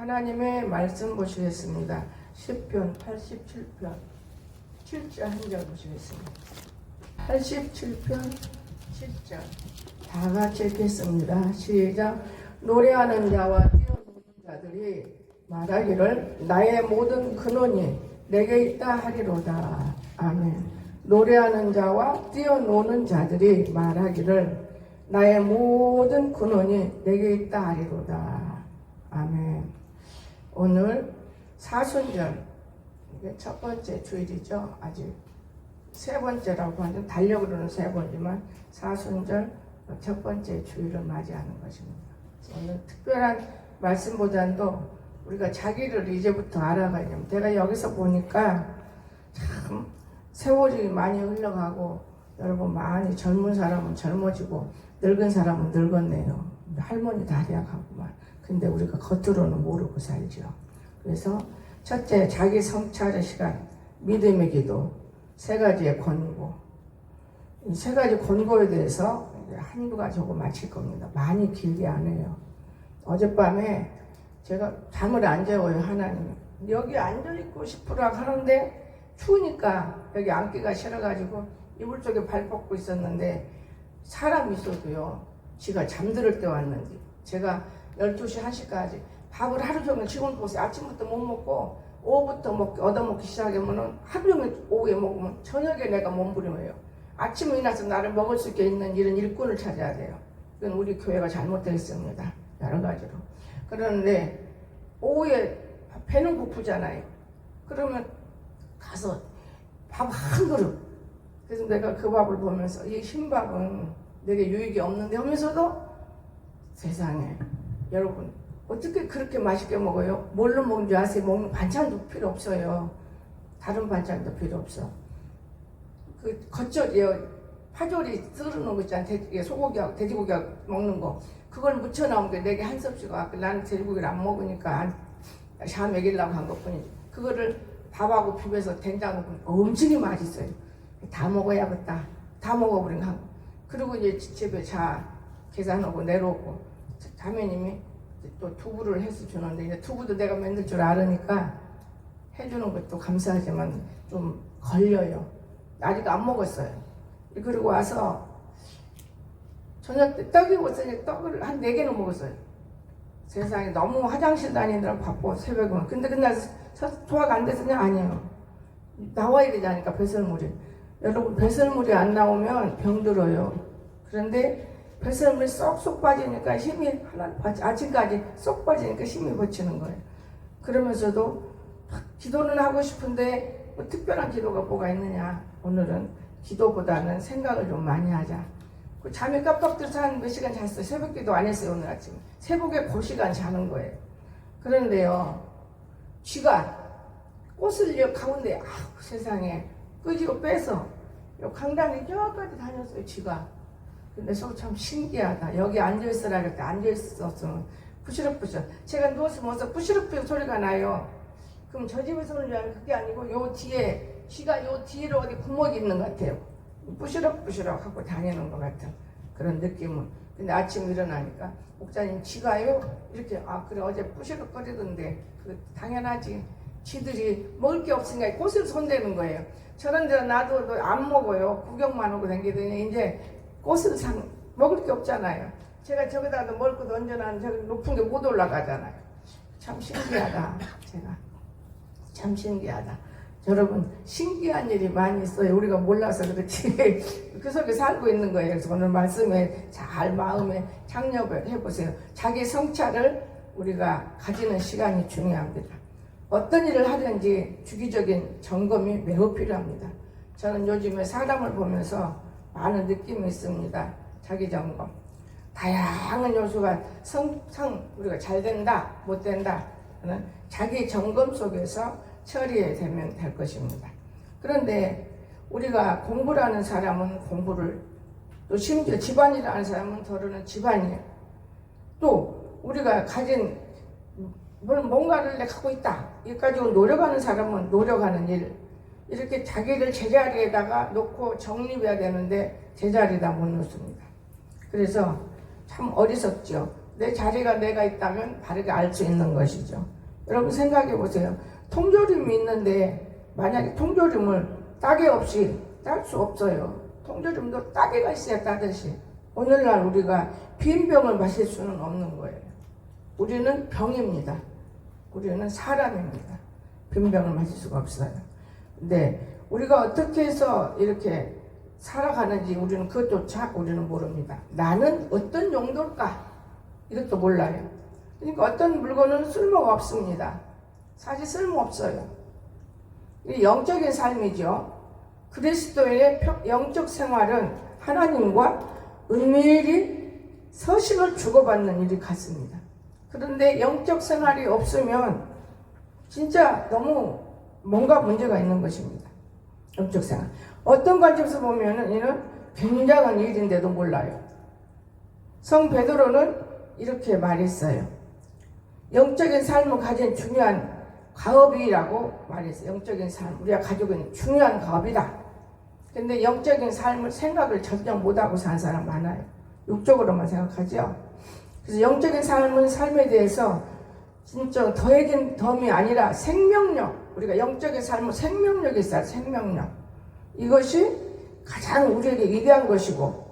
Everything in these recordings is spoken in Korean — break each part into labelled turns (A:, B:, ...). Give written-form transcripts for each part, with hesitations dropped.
A: 하나님의 말씀 보시겠습니다. 시편 87편 7절 한 절 보시겠습니다. 87편 7절 다 같이 읽겠습니다. 시작. 노래하는 자와 뛰어노는 자들이 말하기를 나의 모든 근원이 내게 있다 하리로다. 아멘. 노래하는 자와 뛰어노는 자들이 말하기를 나의 모든 근원이 내게 있다 하리로다. 아멘. 오늘 사순절, 이게 첫 번째 주일이죠. 아직 세 번째라고 하는, 달력으로는 세 번이지만 사순절 첫 번째 주일을 맞이하는 것입니다. 오늘 특별한 말씀보다도 우리가 자기를 이제부터 알아가야 됩니다. 내가 여기서 보니까 참 세월이 많이 흘러가고, 여러분 많이 젊은 사람은 젊어지고 늙은 사람은 늙었네요. 할머니 다리야 가고만. 근데 우리가 겉으로는 모르고 살죠. 그래서 첫째, 자기 성찰의 시간, 믿음의 기도, 세 가지의 권고. 이 세 가지 권고에 대해서 한두 가지 하고 마칠 겁니다. 많이 길게 안 해요. 어젯밤에 제가 잠을 안 재워요. 하나님 여기 앉아있고 싶으라 하는데 추우니까 여기 앉기가 싫어가지고 이불 쪽에 발 뻗고 있었는데, 사람이 있어도요 지가 잠들을 때 왔는지, 제가 12시 1시까지 밥을 하루 종일 지금 보세요. 아침부터 못 먹고 오후부터 얻어먹기 시작하면 하루 종일 오후에 먹으면 저녁에 내가 몸부림해요. 아침에 일어나서 나를 먹을 수 있는 이런 일꾼을 찾아야 돼요. 그건 우리 교회가 잘못되어 있습니다. 여러 가지로. 그런데 오후에 배는 고프잖아요. 그러면 가서 밥 한 그릇. 그래서 내가 그 밥을 보면서 이 흰밥은 내게 유익이 없는데 하면서도, 세상에 여러분 어떻게 그렇게 맛있게 먹어요? 뭘로 먹는지 아세요? 먹는 반찬도 필요 없어요. 다른 반찬도 필요 없어. 그 겉절이요, 파절이 썰어놓은 거 있잖아요. 소고기하고 돼지고기하고 먹는 거, 그걸 무쳐 나온 게 내게 한 섭씨가 왔고, 나는 돼지고기를 안 먹으니까 샤 먹이려고 한 것뿐이지. 그거를 밥하고 비벼서 된장을 엄청 맛있어요. 다 먹어야겠다. 다 먹어버린 거. 그리고 이제 집에 계산하고 내려오고, 자매님이 또 두부를 해서 주는데, 이제 두부도 내가 만들 줄 알으니까 해주는 것도 감사하지만 좀 걸려요. 아직 안 먹었어요. 그리고 와서 저녁 때 떡이 있으니 떡을 한 4개는 먹었어요. 세상에 너무 화장실 다니느라 바빠, 새벽은. 근데 그날 소화가 안 돼서냐? 아니에요. 나와야 되자니까, 배설물이. 여러분, 배설물이 안 나오면 병들어요. 그런데 배설물이 쏙쏙 빠지니까 힘이 아침까지 쏙 빠지니까 힘이 버치는 거예요. 그러면서도 기도는 하고 싶은데 뭐 특별한 기도가 뭐가 있느냐. 오늘은 기도보다는 생각을 좀 많이 하자. 잠이 깜빡 들어서 한 몇 시간 잤어요. 새벽 기도 안 했어요. 오늘 아침 새벽에 그 시간 자는 거예요. 그런데요, 쥐가 꽃을 여 가운데, 세상에 끄지고 빼서 요 강당에 저까지 다녔어요. 쥐가. 근데 참 신기하다. 여기 앉아있으라 그랬더니 앉아있었으면 부시럭부시럭. 제가 누워서 뭐서 부시럭부시럭 소리가 나요. 그럼 저 집에서 오는 줄 알면 그게 아니고 요 뒤에, 쥐가 요 뒤로 어디 구멍이 있는 것 같아요. 부시럭부시럭 하고 다니는 것 같은 그런 느낌은. 근데 아침에 일어나니까, 목사님 쥐가요? 이렇게. 그래, 어제 부시럭거리던데. 당연하지. 쥐들이 먹을 게 없으니까 꽃을 손대는 거예요. 저런 데는 놔둬도 안 먹어요. 구경만 하고 다니더니 이제 꽃을 먹을 게 없잖아요. 제가 저기다가 먹을 거 던져놨는데 저기 높은 게 못 올라가잖아요. 참 신기하다. 제가 참 신기하다. 여러분, 신기한 일이 많이 있어요. 우리가 몰라서 그렇지. 그 속에 살고 있는 거예요. 그래서 오늘 말씀에 잘 마음에 장력을 해보세요. 자기 성찰을 우리가 가지는 시간이 중요합니다. 어떤 일을 하든지 주기적인 점검이 매우 필요합니다. 저는 요즘에 사람을 보면서 많은 느낌이 있습니다. 자기 점검. 다양한 요소가 우리가 잘 된다, 못 된다 하는 자기 점검 속에서 처리되면 될 것입니다. 그런데 우리가 공부를 하는 사람은 공부를, 또 심지어 집안일을 하는 사람은 더러는 집안일, 또 우리가 가진 뭔가를 내가 갖고 있다, 이 가지고 노력하는 사람은 노력하는 일, 이렇게 자기를 제자리에다가 놓고 정립해야 되는데 제자리에다 못 놓습니다. 그래서 참 어리석죠. 내 자리가 내가 있다면 바르게 알 수 있는 것이죠. 여러분 생각해 보세요. 통조림이 있는데 만약에 통조림을 따개 없이 딸 수 없어요. 통조림도 따개가 있어야 따듯이 오늘날 우리가 빈 병을 마실 수는 없는 거예요. 우리는 병입니다. 우리는 사람입니다. 빈 병을 마실 수가 없어요. 근데 우리가 어떻게 해서 이렇게 살아가는지 우리는 그것조차 우리는 모릅니다. 나는 어떤 용도일까? 이것도 몰라요. 그러니까 어떤 물건은 쓸모가 없습니다. 사실 쓸모없어요. 이 영적인 삶이죠. 그리스도의 영적 생활은 하나님과 은밀히 서식을 주고받는 일이 같습니다. 그런데 영적 생활이 없으면 진짜 너무 뭔가 문제가 있는 것입니다. 영적 생활. 어떤 관점에서 보면은 이는 굉장한 일인데도 몰라요. 성 베드로는 이렇게 말했어요. 영적인 삶을 가진 중요한 가업이라고 말했어요. 영적인 삶, 우리가 가지고 있는 중요한 가업이다. 근데 영적인 삶을 생각을 전혀 못하고 사는 사람 많아요. 육적으로만 생각하죠. 그래서 영적인 삶에 대해서 진짜 더해긴 덤이 아니라 생명력, 우리가 영적인 삶은 생명력이 있어요. 생명력. 이것이 가장 우리에게 위대한 것이고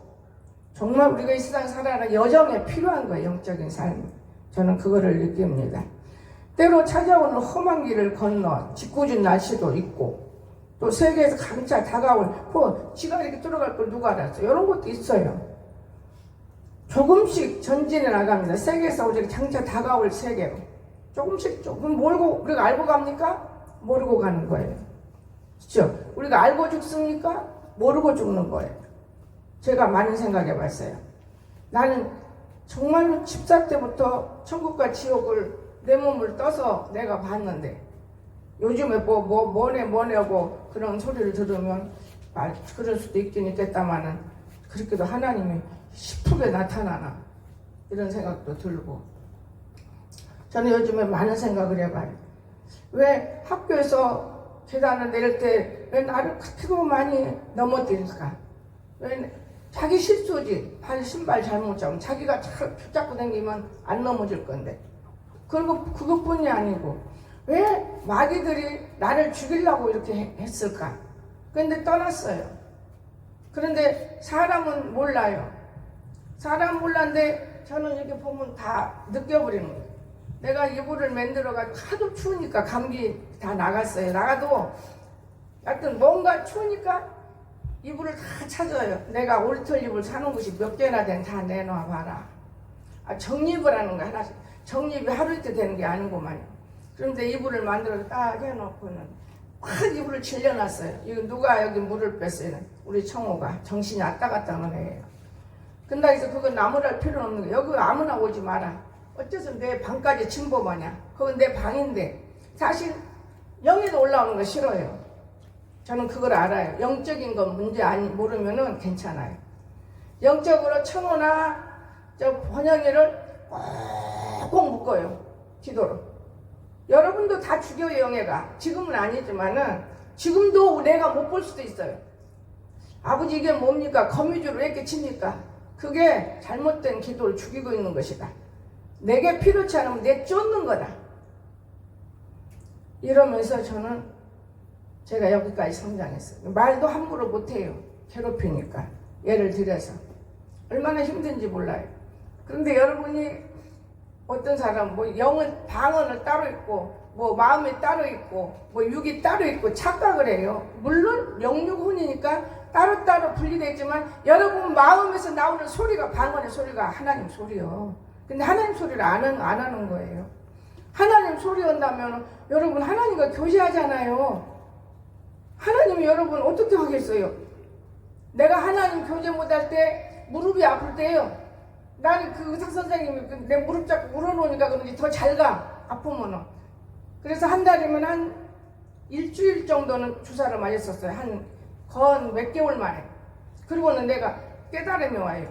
A: 정말 우리가 이 세상 살아가는 여정에 필요한 거예요. 영적인 삶. 저는 그거를 느낍니다. 때로 찾아오는 험한 길을 건너 짓궂은 날씨도 있고 또 세계에서 강차 다가올 지가 이렇게 들어갈 걸 누가 알았어. 이런 것도 있어요. 조금씩 전진해 나갑니다. 세계에서 우리가 장차 다가올 세계로 조금씩 조금 모르고 우리가 알고 갑니까? 모르고 가는 거예요. 그렇죠? 우리가 알고 죽습니까? 모르고 죽는 거예요. 제가 많이 생각해 봤어요. 나는 정말로 14 때부터 천국과 지옥을 내 몸을 떠서 내가 봤는데 요즘에 뭐냐고 그런 소리를 들으면 그럴 수도 있긴 있겠다마는 그렇게도 하나님이 시프게 나타나나 이런 생각도 들고 저는 요즘에 많은 생각을 해봐요. 왜 학교에서 계단을 내릴 때 왜 나를 그렇게 많이 넘어뜨릴까? 왜 자기 실수지. 발 신발 잘못 잡으면 자기가 잘 붙잡고 다니면 안 넘어질 건데. 그리고 그것뿐이 아니고 왜 마귀들이 나를 죽이려고 이렇게 했을까? 그런데 떠났어요. 그런데 사람은 몰라요. 사람 몰랐는데 저는 이렇게 보면 다 느껴버리는 거예요. 내가 이불을 만들어가지고 하도 추우니까 감기 다 나갔어요. 나가도 하여튼 뭔가 추우니까 이불을 다 찾아요. 내가 올털 이불 사는 곳이 몇 개나 된 다 내놔봐라. 정립을 하는 거 하나씩. 정립이 하루 이틀 되는 게 아니고만요. 그런데 이불을 만들어서 딱 해놓고는 확 이불을 질려놨어요. 이거 누가 여기 물을 뺐어요? 우리 청호가 정신이 왔다 갔다 하는 애예요. 근데 그래서 그거 나무랄 필요는 없는 거예요. 여기 아무나 오지 마라. 어째서 내 방까지 침범하냐? 그건 내 방인데 사실 영에도 올라오는 거 싫어요. 저는 그걸 알아요. 영적인 건 문제 모르면은 괜찮아요. 영적으로 청호나 저 번영이를 꼭 묶어요. 기도로. 여러분도 다 죽여요. 영애가. 지금은 아니지만은 지금도 내가 못 볼 수도 있어요. 아버지 이게 뭡니까? 거미줄을 왜 이렇게 칩니까? 그게 잘못된 기도를 죽이고 있는 것이다. 내게 필요치 않으면 내 쫓는 거다. 이러면서 저는 제가 여기까지 성장했어요. 말도 함부로 못해요. 괴롭히니까. 예를 들어서. 얼마나 힘든지 몰라요. 그런데 여러분이 어떤 사람 영은 방언을 따로 있고 마음이 따로 있고 육이 따로 있고 착각을 해요. 물론 영육혼이니까 따로따로 분리되어 있지만 여러분 마음에서 나오는 소리가 방언의 소리가 하나님 소리요. 근데 하나님 소리를 안 하는 거예요. 하나님 소리 한다면 여러분 하나님과 교제하잖아요. 하나님이 여러분 어떻게 하겠어요? 내가 하나님 교제 못할 때 무릎이 아플 때요. 나는 그 의사 선생님이 내 무릎 잡고 물어놓으니까 그런지 더 잘 가. 아프면은. 그래서 한 달이면 한 일주일 정도는 주사를 맞았었어요. 건 몇 개월 만에. 그리고는 내가 깨달음이 와요.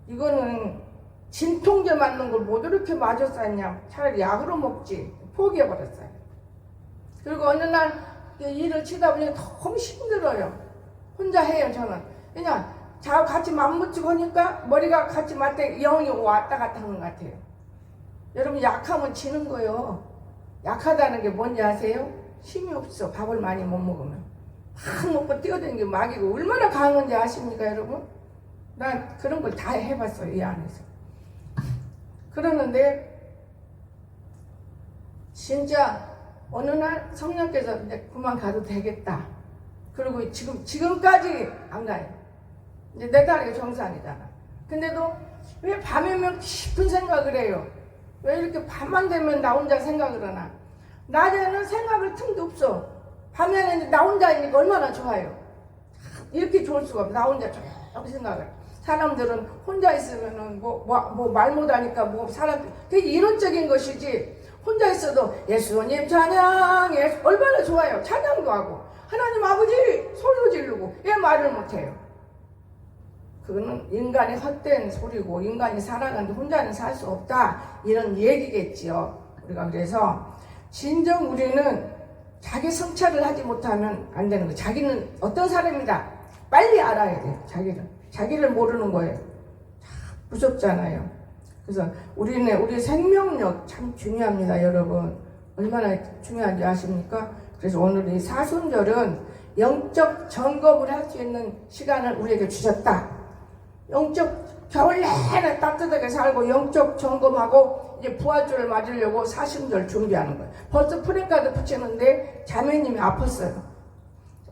A: 이거는 진통제 맞는 걸 못 이렇게 맞았었냐. 차라리 약으로 먹지. 포기해버렸어요. 그리고 어느 날 일을 치다 보니 너무 힘들어요. 혼자 해요, 저는. 그냥 같이 맘붙이고 하니까 머리가 같이 맞대 영이 왔다 갔다 하는 것 같아요. 여러분 약하면 지는 거예요. 약하다는 게 뭔지 아세요? 힘이 없어. 밥을 많이 못 먹으면. 막 먹고 뛰어다니는 게 막이고 얼마나 강한지 아십니까 여러분? 난 그런 걸 다 해봤어요. 이 안에서. 그러는데 진짜 어느 날 성령께서 이제 그만 가도 되겠다. 그리고 지금까지 안 가요. 이제 내 딸이 정상이잖아. 근데도 왜 밤이면 깊은 생각을 해요? 왜 이렇게 밤만 되면 나 혼자 생각을 하나? 낮에는 생각할 틈도 없어. 밤에는 나 혼자이니까 얼마나 좋아요. 이렇게 좋을 수가 없어. 나 혼자 조용히 생각을. 사람들은 혼자 있으면은 말 못하니까 사람 되게 이론적인 것이지. 혼자 있어도 예수님 찬양, 얼마나 좋아요. 찬양도 하고 하나님 아버지 소리도 지르고 왜 말을 못해요? 그거는 인간의 헛된 소리고 인간이 살아가는데 혼자는 살 수 없다 이런 얘기겠지요. 우리가 그래서 진정 우리는 자기 성찰을 하지 못하면 안 되는 거예요. 자기는 어떤 사람이다 빨리 알아야 돼요. 자기를 모르는 거예요. 무섭잖아요. 그래서 우리 생명력 참 중요합니다. 여러분 얼마나 중요한지 아십니까? 그래서 오늘 이 사순절은 영적 점검을 할 수 있는 시간을 우리에게 주셨다. 영적 겨울 내내 따뜻하게 살고 영적 점검하고 이제 부활절을 맞으려고 사순절 준비하는 거예요. 벌써 프랜카드 붙이는데 자매님이 아팠어요.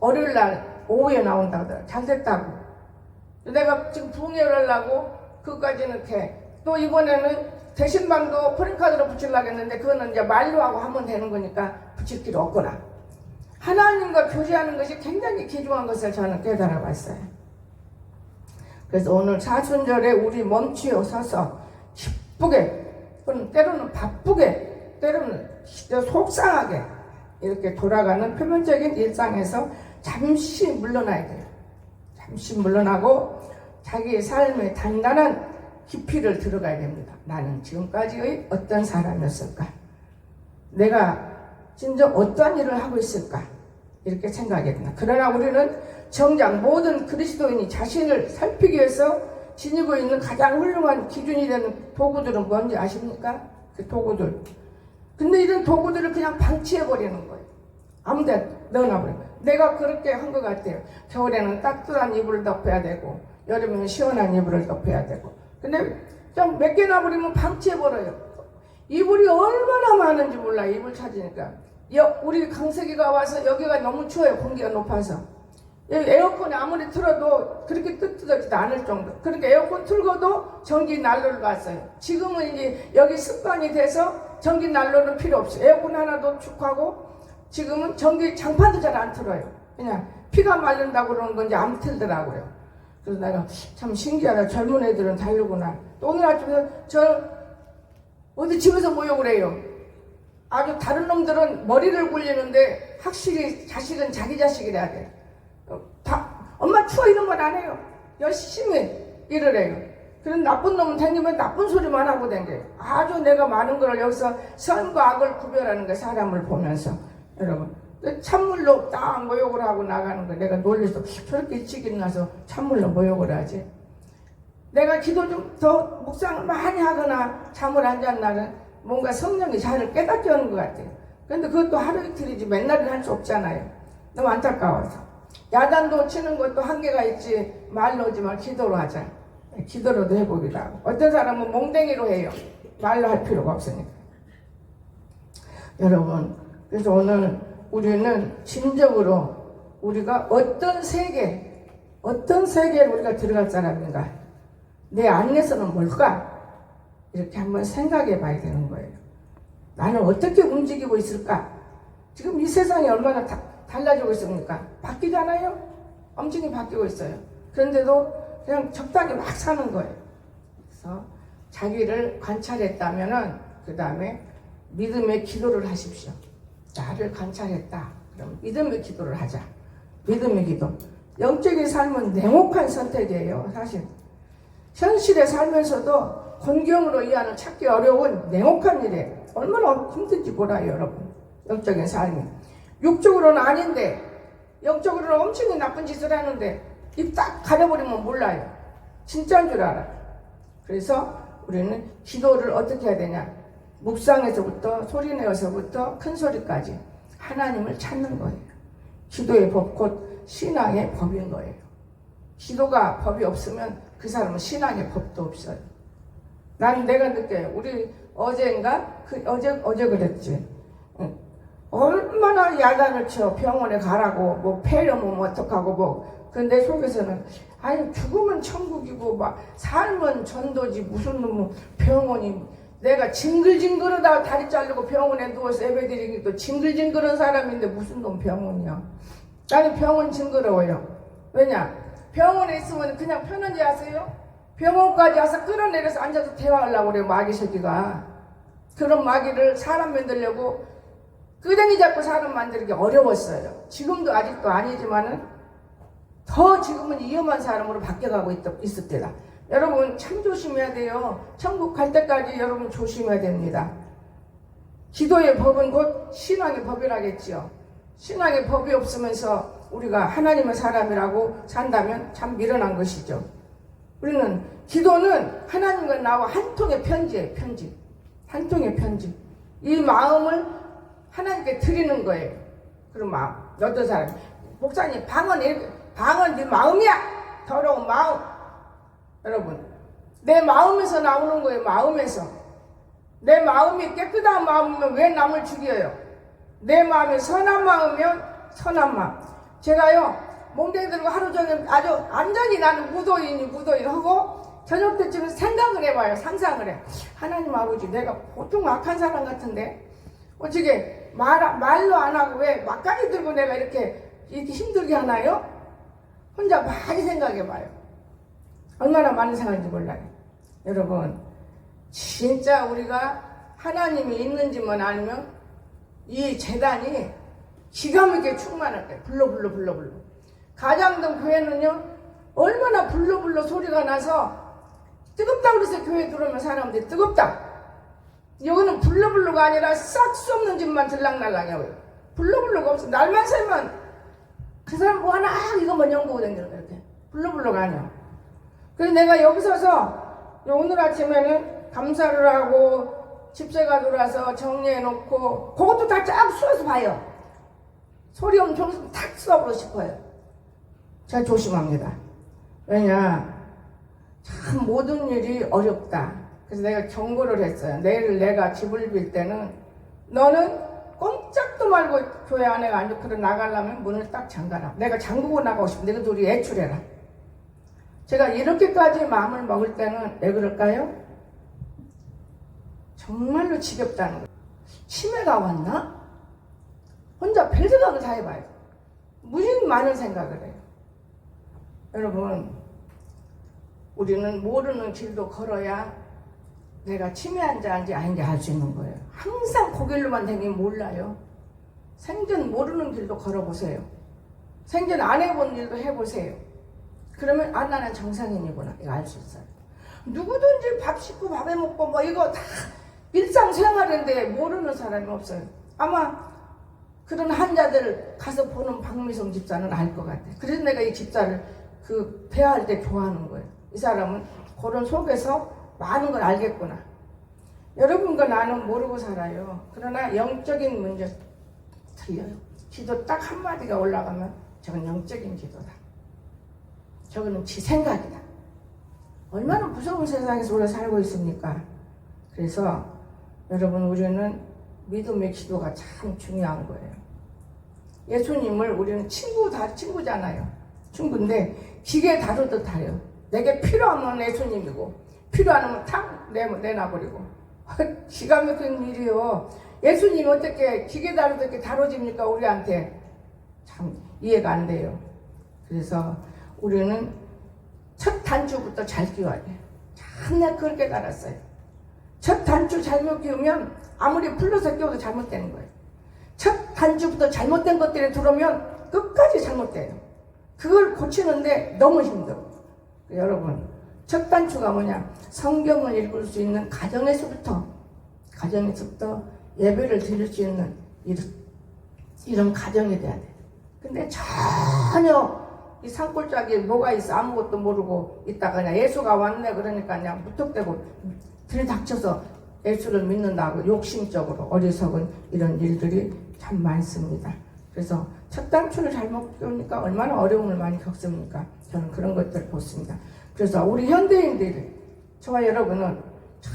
A: 월요일날 오후에 나온다고 하더라고요. 잘 됐다고. 내가 지금 부흥회를 하려고 그것까지는 이렇게 또 이번에는 대신방도 프린카드로 붙이려고 했는데 그거는 이제 말로하고 하면 되는 거니까 붙일 필요 없구나. 하나님과 교제하는 것이 굉장히 귀중한 것을 저는 깨달아 봤어요. 그래서 오늘 사순절에 우리 멈추어 서서 기쁘게, 때로는 바쁘게, 때로는 속상하게 이렇게 돌아가는 표면적인 일상에서 잠시 물러나야 돼요. 잠시 물러나고 자기의 삶의 단단한 깊이를 들어가야 됩니다. 나는 지금까지의 어떤 사람이었을까? 내가 진정 어떠한 일을 하고 있을까? 이렇게 생각해야 된다. 그러나 우리는 정작 모든 그리스도인이 자신을 살피기 위해서 지니고 있는 가장 훌륭한 기준이 되는 도구들은 뭔지 아십니까? 그 도구들. 근데 이런 도구들을 그냥 방치해버리는 거예요. 아무데나 넣어놔버려요. 내가 그렇게 한 것 같아요. 겨울에는 따뜻한 이불을 덮어야 되고 여름에는 시원한 이불을 덮어야 되고 근데 좀 몇 개 놔버리면 방치해버려요. 이불이 얼마나 많은지 몰라. 이불 찾으니까 우리 강석이가 와서 여기가 너무 추워요. 공기가 높아서 여기 에어컨이 아무리 틀어도 그렇게 뜨뜻하지도 않을 정도. 그러니까 에어컨 틀고도 전기 난로를 갔어요. 지금은 이제 여기 습관이 돼서 전기 난로는 필요 없어요. 에어컨 하나도 축하고 지금은 전기 장판도 잘 안 틀어요. 그냥 피가 마른다고 그러는 건지 안 틀더라고요. 그래서 내가 참 신기하다. 젊은 애들은 다르구나. 또 오늘 아침에 어디 집에서 모욕을 해요. 아주 다른 놈들은 머리를 굴리는데 확실히 자식은 자기 자식이라 돼. 엄마 추워 이런 건 안 해요. 열심히 일을 해요. 그런 나쁜 놈은 다니면 나쁜 소리만 하고 다녀요. 아주 내가 많은 걸 여기서 선과 악을 구별하는 거 사람을 보면서 여러분 찬물로 딱 모욕을 하고 나가는 거 내가 놀려서 저렇게 일찍 일어나서 찬물로 모욕을 하지. 내가 기도 좀 더 묵상을 많이 하거나 잠을 안 잔 날은 뭔가 성령이 저를 깨닫게 하는 것 같아요. 그런데 그것도 하루 이틀이지 맨날은 할 수 없잖아요. 너무 안타까워서. 야단도 치는 것도 한계가 있지. 말로 하지 말 기도로 하자. 기도로도 해보기도 하고. 어떤 사람은 몽댕이로 해요. 말로 할 필요가 없으니까. 여러분 그래서 오늘 우리는 진정으로 우리가 어떤 세계에 우리가 들어갈 사람인가? 내 안에서는 뭘까? 이렇게 한번 생각해 봐야 되는 거예요. 나는 어떻게 움직이고 있을까? 지금 이 세상이 얼마나 달라지고 있습니까? 바뀌잖아요? 엄청나게 바뀌고 있어요. 그런데도 그냥 적당히 막 사는 거예요. 그래서 자기를 관찰했다면은 그 다음에 믿음의 기도를 하십시오. 나를 관찰했다. 그럼 믿음의 기도를 하자. 믿음의 기도. 영적인 삶은 냉혹한 선택이에요. 사실 현실에 살면서도 권경으로 이 안을 찾기 어려운 냉혹한 일이에요. 얼마나 힘든지 몰라요, 여러분. 영적인 삶이. 육적으로는 아닌데 영적으로는 엄청 나쁜 짓을 하는데 입 딱 가려버리면 몰라요. 진짜인 줄 알아요. 그래서 우리는 기도를 어떻게 해야 되냐? 묵상에서부터 소리내어서부터 큰 소리까지 하나님을 찾는 거예요. 기도의 법, 곧 신앙의 법인 거예요. 기도가 법이 없으면 그 사람은 신앙의 법도 없어요. 나는 내가 느껴요. 우리 어제인가? 어제 그랬지. 얼마나 야단을 쳐. 병원에 가라고. 뭐 폐렴은 어떡하고 뭐. 근데 내 속에서는 아니 죽으면 천국이고 막 살면 전도지 무슨 놈 병원이. 내가 징글징글하다 다리 자르고 병원에 누워서 예배드리기도 징글징글한 사람인데 무슨 놈 병원이야. 나는 병원 징그러워요. 왜냐? 병원에 있으면 그냥 편한지 아세요? 병원까지 와서 끌어내려서 앉아서 대화하려고 그래요. 마귀 새끼가. 그런 마귀를 사람 만들려고 끄댕이 잡고 사람 만들기 어려웠어요. 지금도 아직도 아니지만은 더 지금은 위험한 사람으로 바뀌어가고 있을 때다. 여러분 참 조심해야 돼요. 천국 갈 때까지 여러분 조심해야 됩니다. 기도의 법은 곧 신앙의 법이라겠지요. 신앙의 법이 없으면서 우리가 하나님의 사람이라고 산다면 참 미련한 것이죠. 우리는 기도는 하나님과 나와 한 통의 편지예요. 편지. 한 통의 편지. 이 마음을 하나님께 드리는 거예요. 그런 마음. 어떤 사람 목사님 방언 네 마음이야. 더러운 마음. 여러분 내 마음에서 나오는 거예요. 마음에서. 내 마음이 깨끗한 마음이면 왜 남을 죽여요? 내 마음이 선한 마음이면 선한 마음. 제가요 몽댕이 들고 하루 종일 아주 완전히 나는 무도인 하고 저녁 때쯤 생각을 해봐요. 상상을 해. 하나님 아버지 내가 보통 악한 사람 같은데 어떻게 말로 안 하고 왜 막까지 들고 내가 이렇게 힘들게 하나요? 혼자 많이 생각해봐요. 얼마나 많은 생각인지 몰라요. 여러분 진짜 우리가 하나님이 있는지만 알면 이 재단이 기가 막히게 충만할 거예요. 불러. 가장동 교회는요 얼마나 불러 소리가 나서 뜨겁다 그래서 교회 들어오면 사람들이 뜨겁다. 여기는 불러가 아니라 싹 수 없는 집만 들락날락해요. 불러가 없어. 날만 새면 그 사람 뭐하나 이거만 연구고 다니는 거야. 이렇게 불러가 아니야. 그래서 내가 여기 서서 오늘 아침에는 감사를 하고 집세가 들어와서 정리해놓고 그것도 다 쫙 쑤어서 봐요. 소리 엄청 탁 쏘아보고 싶어요. 제가 조심합니다. 왜냐 참 모든 일이 어렵다. 그래서 내가 경고를 했어요. 내일 내가 집을 빌 때는 너는 꼼짝도 말고 교회 안에 앉고 그래 나가려면 문을 딱 잠가라. 내가 잠그고 나가고 싶은데 너희들 둘이 애출해라. 제가 이렇게까지 마음을 먹을 때는 왜 그럴까요? 정말로 지겹다는 거예요. 치매가 왔나? 혼자 별 생각을 다 해봐요. 무슨 많은 생각을 해요. 여러분 우리는 모르는 길도 걸어야 내가 치매 환자인지 아닌지 알 수 있는 거예요. 항상 그 길로만 다니면 몰라요. 생전 모르는 길도 걸어보세요. 생전 안 해본 일도 해보세요. 그러면 아 나는 정상인이구나 이거 알 수 있어요. 누구든지 밥 씻고 밥해 먹고 뭐 이거 다 일상생활인데 모르는 사람이 없어요. 아마 그런 환자들 가서 보는 박미성 집사는 알 것 같아요. 그래서 내가 이 집사를 대화할 때 좋아하는 거예요. 이 사람은 그런 속에서 많은 걸 알겠구나. 여러분과 나는 모르고 살아요. 그러나 영적인 문제 틀려요. 기도 딱 한마디가 올라가면 저건 영적인 기도다. 저거는 지 생각이다. 얼마나 무서운 세상에서 우리가 살고 있습니까? 그래서 여러분 우리는 믿음의 기도가 참 중요한 거예요. 예수님을 우리는 친구잖아요. 친구인데 기계 다루듯 다요. 내게 필요하면 예수님이고 필요하면 탁 내놔버리고 기가 막힌 일이요. 예수님이 어떻게 기계 다루듯 이렇게 다뤄집니까? 우리한테 참 이해가 안 돼요. 그래서 우리는 첫 단추부터 잘 끼워야 돼요. 참 내가 그렇게 알았어요. 첫 단추 잘못 끼우면 아무리 풀러서 끼워도 잘못되는 거예요. 첫 단추부터 잘못된 것들이 들어오면 끝까지 잘못돼요. 그걸 고치는데 너무 힘들어. 여러분 첫 단추가 뭐냐? 성경을 읽을 수 있는 가정에서부터 예배를 드릴 수 있는 이런 가정이 돼야 돼요. 근데 전혀 이 산골짜기에 뭐가 있어 아무것도 모르고 있다가 그냥 예수가 왔네 그러니까 그냥 무턱대고 들이닥쳐서 예수를 믿는다고 욕심적으로 어리석은 이런 일들이 참 많습니다. 그래서 첫 단추를 잘못 끼우니까 얼마나 어려움을 많이 겪습니까? 저는 그런 것들을 보습니다. 그래서 우리 현대인들이, 저와 여러분은 참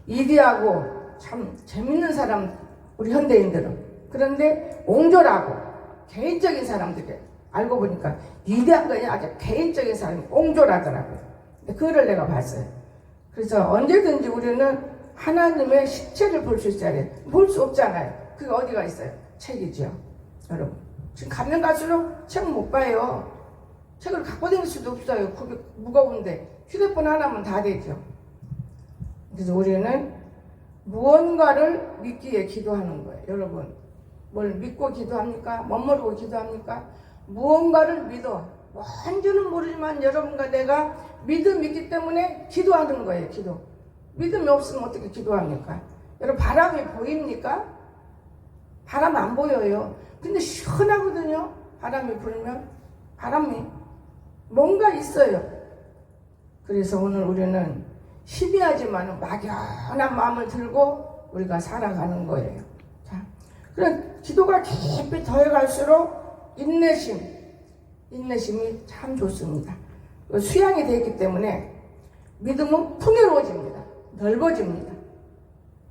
A: 이기하고 참 재밌는 사람, 우리 현대인들은. 그런데 옹졸하고 개인적인 사람들이, 알고 보니까 위대한 거 아니라 아주 개인적인 사람이 옹졸하더라고요. 근데 그거를 내가 봤어요. 그래서 언제든지 우리는 하나님의 실체를 볼 수 있어야 돼. 볼 수 없잖아요. 그게 어디가 있어요? 책이죠. 여러분, 지금 가면 갈수록 책 못 봐요. 책을 갖고 다닐 수도 없어요. 그게 무거운데 휴대폰 하나면 다 되죠. 그래서 우리는 무언가를 믿기에 기도하는 거예요. 여러분, 뭘 믿고 기도합니까? 멋모르고 기도합니까? 무언가를 믿어. 뭔지는 모르지만 여러분과 내가 믿음이 있기 때문에 기도하는 거예요. 기도. 믿음이 없으면 어떻게 기도합니까? 여러분, 바람이 보입니까? 바람 안 보여요. 근데 시원하거든요. 바람이 불면. 바람이 뭔가 있어요. 그래서 오늘 우리는 희미하지만 막연한 마음을 들고 우리가 살아가는 거예요. 자, 그런 기도가 깊이 더해갈수록 인내심이 참 좋습니다. 수양이 되어 있기 때문에 믿음은 풍요로워집니다. 넓어집니다.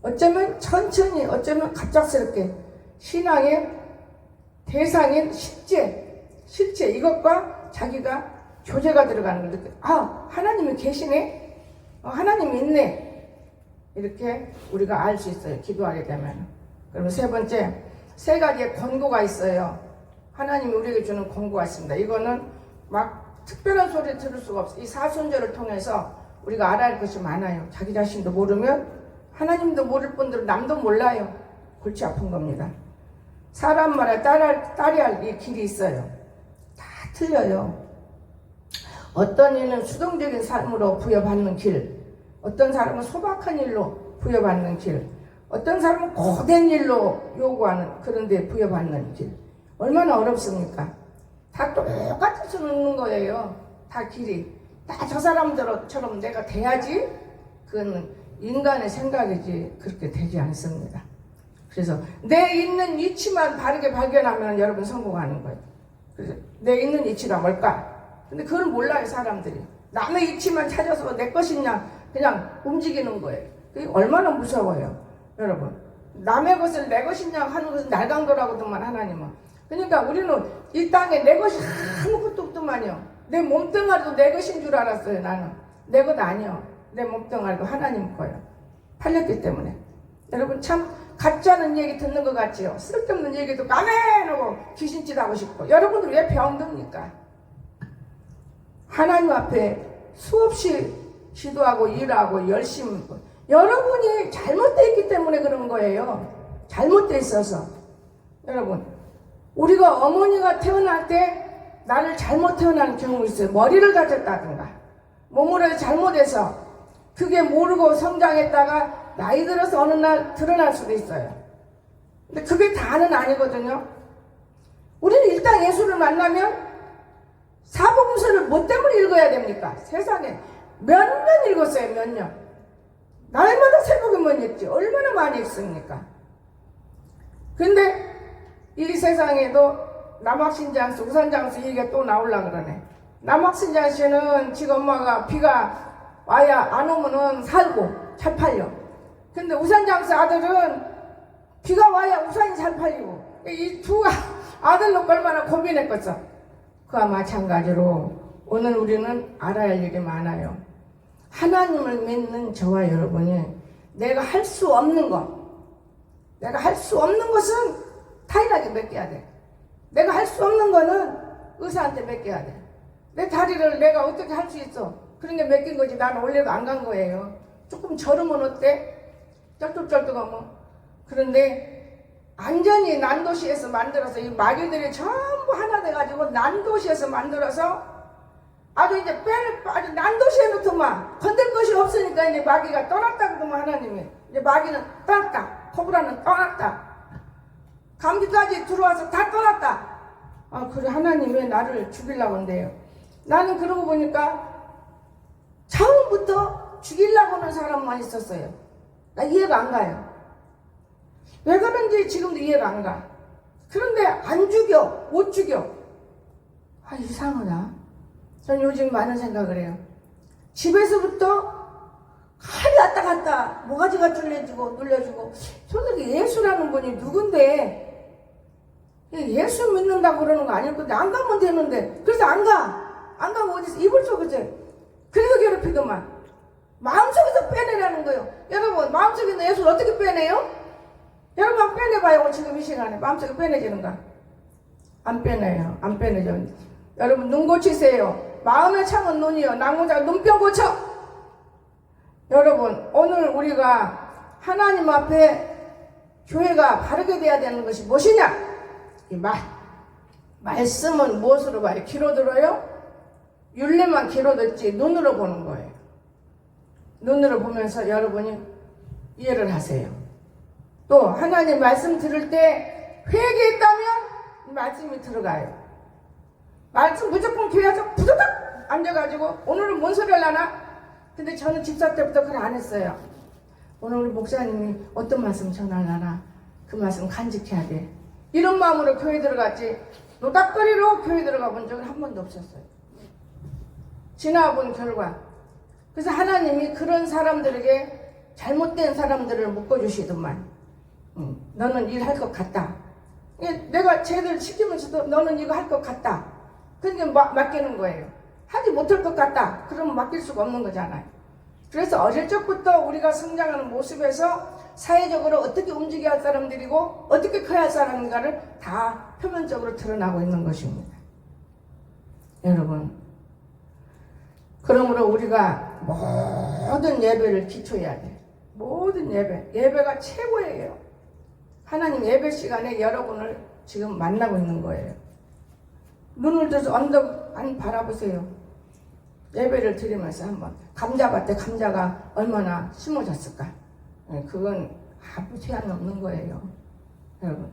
A: 어쩌면 천천히, 어쩌면 갑작스럽게 신앙의 대상인 실제 이것과 자기가 교제가 들어가는 걸 느껴요. 아, 하나님이 계시네? 하나님이 있네. 이렇게 우리가 알 수 있어요. 기도하게 되면. 그러면 세 번째, 세 가지의 권고가 있어요. 하나님이 우리에게 주는 권고가 있습니다. 이거는 막 특별한 소리 들을 수가 없어요. 이 사순절을 통해서 우리가 알아야 할 것이 많아요. 자기 자신도 모르면 하나님도 모를 뿐더러 남도 몰라요. 골치 아픈 겁니다. 사람 말에 따라야 할 이 길이 있어요. 다 틀려요. 어떤 이는 수동적인 삶으로 부여받는 길, 어떤 사람은 소박한 일로 부여받는 길, 어떤 사람은 고된 일로 요구하는 그런 데 부여받는 길. 얼마나 어렵습니까? 다 똑같이 쓰는 거예요. 다 길이. 다 저 사람들처럼 내가 돼야지? 그건 인간의 생각이지 그렇게 되지 않습니다. 그래서 내 있는 위치만 바르게 발견하면 여러분 성공하는 거예요. 그래서 내 있는 위치가 뭘까? 근데 그걸 몰라요, 사람들이. 남의 위치만 찾아서 내 것이냐 그냥 움직이는 거예요. 그게 얼마나 무서워요, 여러분. 남의 것을 내 것이냐 하는 것은 날강도라거든만, 하나님은. 그러니까 우리는 이 땅에 내 것이 아무것도 없더만요. 내 몸뚱아리도 내 것인 줄 알았어요, 나는. 내 것 아니요. 내 몸뚱아리도 하나님 거예요. 팔렸기 때문에. 여러분, 참 가짜는 얘기 듣는 것 같지요. 쓸데없는 얘기도 까매놓고 귀신짓 하고 싶고. 여러분들 왜 병듭니까? 하나님 앞에 수없이 기도하고 일하고 열심히. 여러분이 잘못되어 있기 때문에 그런 거예요. 잘못되어 있어서. 여러분, 우리가 어머니가 태어날 때 나를 잘못 태어난 경우 있어요. 머리를 다쳤다든가 몸으로 잘못해서 그게 모르고 성장했다가 나이 들어서 어느 날 드러날 수도 있어요. 근데 그게 다는 아니거든요. 우리는 일단 예수를 만나면 사복음서를 뭐 때문에 읽어야 됩니까? 세상에 몇 년 읽었어요. 몇 년. 날마다 새벽에만 읽지. 얼마나 많이 읽습니까? 근데 이 세상에도 남학신장수, 우산장수 얘기가 또 나오려고 그러네. 남학신장수는 지금 엄마가 비가 와야 안 오면은 살고 잘 팔려. 근데 우산장수 아들은 비가 와야 우산이 잘 팔리고. 이 두 아들 놓고 얼마나 고민했겠어. 그와 마찬가지로 오늘 우리는 알아야 할 일이 많아요. 하나님을 믿는 저와 여러분이 내가 할 수 없는 것, 내가 할 수 없는 것은 타인에게 맡겨야 돼. 내가 할 수 없는 거는 의사한테 맡겨야 돼. 내 다리를 내가 어떻게 할 수 있어? 그런 게 맡긴 거지. 나는 원래도 안 간 거예요. 조금 저르면 어때? 쩔뚝쩔뚝하면. 그런데 완전히 난도시에서 만들어서 이 마귀들이 전부 하나 돼가지고 난도시에서 만들어서 아주 이제 아주 난도시에 놓더만 건들 것이 없으니까 이제 마귀가 떠났다 그러면 하나님이 이제 마귀는 떠났다. 코브라는 떠났다. 감기까지 들어와서 다 떠났다. 아, 그래, 하나님 왜 나를 죽이려고 한대요? 나는 그러고 보니까 처음부터 죽이려고 하는 사람만 있었어요. 나 이해가 안 가요. 왜 그런지 지금도 이해가 안 가. 그런데 안 죽여, 못 죽여. 아, 이상하다. 전 요즘 많은 생각을 해요. 집에서부터 칼이 왔다 갔다 모가지가 뚫려지고 눌려주고. 저는 예수라는 분이 누군데 예수 믿는다고 그러는 거 아닐 건데 안 가면 되는데. 그래서 안 가면 어디서 이불 속에서 그래서 괴롭히더만. 마음속에서 빼내라는 거예요. 여러분, 마음속에 있는 예수를 어떻게 빼내요? 여러분 한번 빼내봐요. 지금 이 시간에 마음속에 빼내지는가? 안 빼내요. 안 빼내죠. 여러분 눈 고치세요. 마음의 창은 눈이요, 낭모자가 눈병 고쳐. 여러분, 오늘 우리가 하나님 앞에 교회가 바르게 돼야 되는 것이 무엇이냐? 이 말씀은 무엇으로 봐요? 귀로 들어요? 율례만 귀로 듣지 눈으로 보는 거예요. 눈으로 보면서 여러분이 이해를 하세요. 또 하나님 말씀 들을 때 회개했다면 말씀이 들어가요. 말씀 무조건 교회에서 부드덕 앉아가지고 오늘은 뭔 소리를 하나? 근데 저는 집사 때부터 그걸 안 했어요. 오늘 우리 목사님이 어떤 말씀 전하려나? 그 말씀 간직해야 돼. 이런 마음으로 교회 들어갔지 노닥거리로 교회 들어가 본 적은 한 번도 없었어요. 지나본 결과. 그래서 하나님이 그런 사람들에게 잘못된 사람들을 묶어주시더만. 너는 일할 것 같다. 내가 쟤들 시키면서도 너는 이거 할 것 같다. 그러니까 맡기는 거예요. 하지 못할 것 같다. 그러면 맡길 수가 없는 거잖아요. 그래서 어릴 적부터 우리가 성장하는 모습에서 사회적으로 어떻게 움직여야 할 사람들이고 어떻게 커야 할 사람인가를 다 표면적으로 드러나고 있는 것입니다. 여러분, 그러므로 우리가 모든 예배를 기초해야 돼요. 모든 예배가 최고예요. 하나님 예배 시간에 여러분을 지금 만나고 있는 거예요. 눈을 들어서 언덕 안 바라보세요. 예배를 드리면서 한번 감자밭에 감자가 얼마나 심어졌을까? 그건 아무 제한 없는 거예요. 여러분,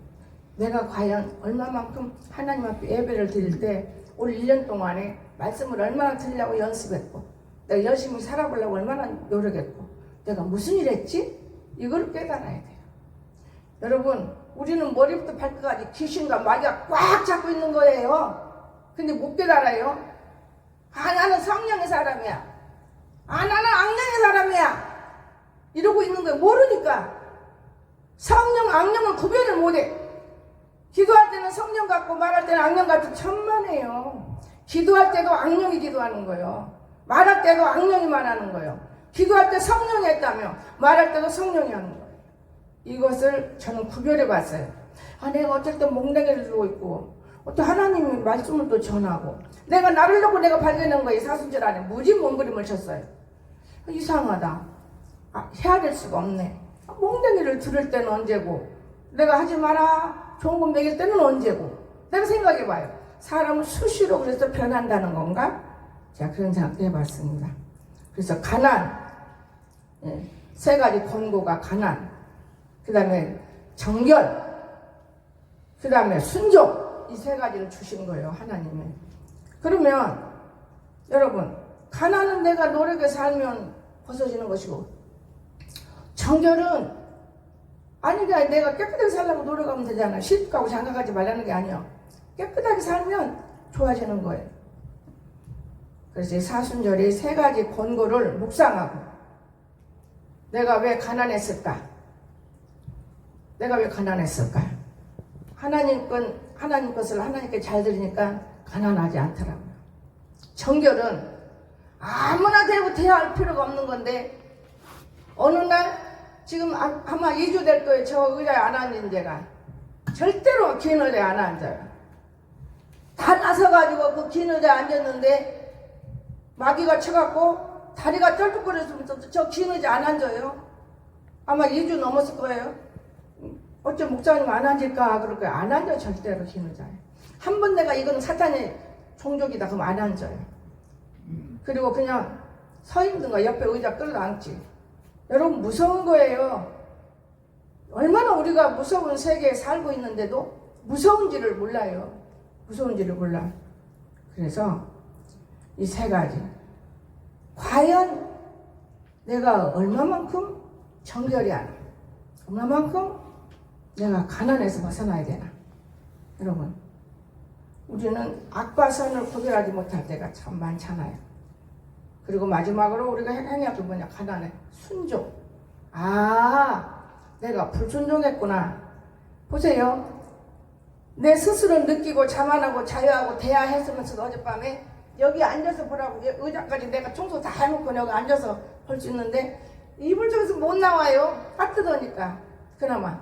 A: 내가 과연 얼마만큼 하나님 앞에 예배를 드릴 때 올 1년 동안에 말씀을 얼마나 들으려고 연습했고 내가 열심히 살아보려고 얼마나 노력했고 내가 무슨 일 했지? 이걸 깨달아야 돼요. 여러분, 우리는 머리부터 발끝까지 귀신과 마귀가 꽉 잡고 있는 거예요. 근데 못 깨달아요. 나는 성령의 사람이야. 나는 악령의 사람이야. 이러고 있는 거예요. 모르니까. 성령, 악령은 구별을 못해. 기도할 때는 성령 같고 말할 때는 악령 같은 천만에요. 기도할 때도 악령이 기도하는 거예요. 말할 때도 악령이 말하는 거예요. 기도할 때 성령이 했다며 말할 때도 성령이 하는 거예요. 이것을 저는 구별해 봤어요. 내가 어쩔 때 몽둥이를 들고 있고 또 하나님의 말씀을 또 전하고 내가 나를 놓고 내가 발견한 거예요. 사순절 안에 무지 몸부림을 쳤어요. 이상하다. 해야 될 수가 없네. 몽둥이를 들을 때는 언제고 내가 하지 마라 좋은 거 먹일 때는 언제고. 내가 생각해봐요. 사람은 수시로 그래서 변한다는 건가? 제가 그런 생각도 해봤습니다. 그래서 가난, 세 가지 권고가 가난, 그 다음에 정결, 그 다음에 순종, 이 세 가지를 주신 거예요, 하나님이. 그러면 여러분, 가난은 내가 노력해 살면 벗어지는 것이고 정결은 내가 깨끗하게 살려고 노력하면 되잖아. 시집가고 장가가지 말라는 게 아니야. 깨끗하게 살면 좋아지는 거예요. 그래서 이 사순절이 세 가지 권고를 묵상하고 내가 왜 가난했을까? 내가 왜 가난했을까? 하나님 것을 하나님께 잘 들으니까 가난하지 않더라고요. 정결은 아무나 되고 대할 필요가 없는 건데 어느 날 지금 아마 2주 될 거예요. 저 의자에 안 앉은 데가. 절대로 긴 의자에 안 앉아요. 다 나서가지고 그 긴 의자에 앉았는데 마귀가 쳐갖고 다리가 쩔뚝거려서 저 긴 의자에 안 앉아요. 아마 2주 넘었을 거예요. 어쩜 목사님 안 앉을까 그럴 거예요. 안 앉아요. 절대로 긴 의자에. 한 번 내가 이거는 사탄의 종족이다 그러면 안 앉아요. 그리고 그냥 서 있는 거 옆에 의자 끌어앉지. 여러분 무서운 거예요. 얼마나 우리가 무서운 세계에 살고 있는데도 무서운지를 몰라요. 무서운지를 몰라. 그래서 이 세 가지 과연 내가 얼마만큼 정결이 안 와. 얼마만큼 내가 가난해서 벗어나야 되나. 여러분, 우리는 악과 선을 구별하지 못할 때가 참 많잖아요. 그리고 마지막으로 우리가 해야 할 게 뭐냐. 가난해. 순종. 내가 불순종했구나. 보세요. 내 스스로 느끼고 자만하고 자유하고 대화했으면서도 어젯밤에 여기 앉아서 보라고 의자까지 내가 청소 다 해놓고 여기 앉아서 볼 수 있는데 이불 속에서 못 나와요. 따뜻하니까. 그나마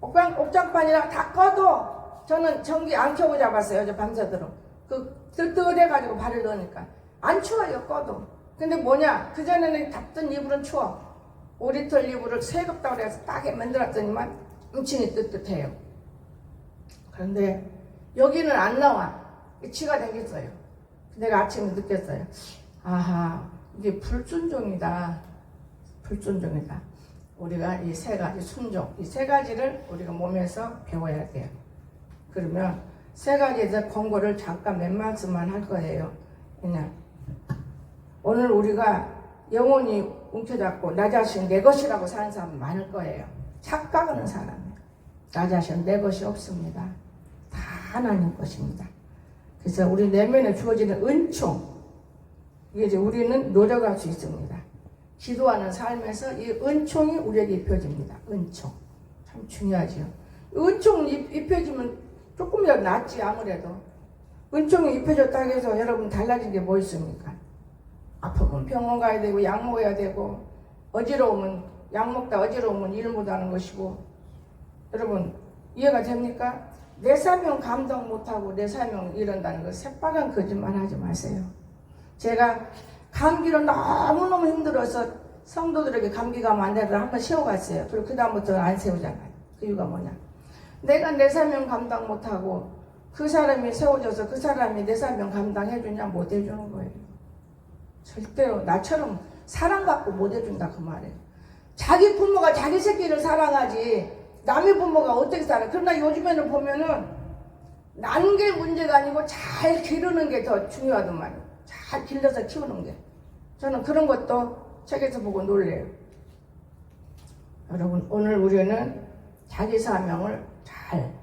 A: 옥장판이랑 다 꺼도 저는 전기 안 켜고 잡았어요. 어제 밤새도록. 뜨뜻해가지고 발을 넣으니까 안 추워요. 꺼도. 근데 뭐냐, 그전에는 닫던 이불은 추워. 5리터 이불을 새겁다고 해서 딱 만들었더니만 엄청 뜨뜻해요. 그런데 여기는 안 나와. 치가 되겠어요. 내가 아침에 느꼈어요. 이게 불순종이다. 불순종이다. 우리가 이 세 가지 순종, 이 세 가지를 우리가 몸에서 배워야 돼요. 그러면 세 가지에 대해서 권고를 잠깐 몇 말씀만 할 거예요. 그냥 오늘 우리가 영혼이 움켜잡고 나 자신 내 것이라고 사는 사람 많을 거예요. 착각하는 사람이에요. 나 자신 내 것이 없습니다. 다 하나님 것입니다. 그래서 우리 내면에 주어지는 은총, 이게 이제 우리는 노력할 수 있습니다. 기도하는 삶에서 이 은총이 우리에게 입혀집니다. 은총. 참 중요하죠. 은총 입혀지면 조금이라도 낫지. 아무래도 은총이 입혀졌다고 해서 여러분 달라진 게 뭐 있습니까? 아프면 병원 가야 되고 약 먹어야 되고 어지러우면 약 먹다 어지러우면 일 못하는 것이고. 여러분 이해가 됩니까? 내 사명 감당 못하고 내 사명 이런다는 거 새빨간 거짓말 하지 마세요. 제가 감기로 너무너무 힘들어서 성도들에게 감기 가면 안 되더라 한번 세워갔어요. 그리고 그 다음부터 안 세우잖아요. 그 이유가 뭐냐, 내가 내 사명 감당 못하고 그 사람이 세워져서 그 사람이 내 사명 감당해주냐? 못 해주는 거예요. 절대로 나처럼 사랑받고 못 해준다 그 말이에요. 자기 부모가 자기 새끼를 사랑하지 남의 부모가 어떻게 살아. 그러나 요즘에는 보면은 나는 게 문제가 아니고 잘 기르는 게 더 중요하단 말이에요. 잘 길러서 키우는 게. 저는 그런 것도 책에서 보고 놀래요. 여러분 오늘 우리는 자기 사명을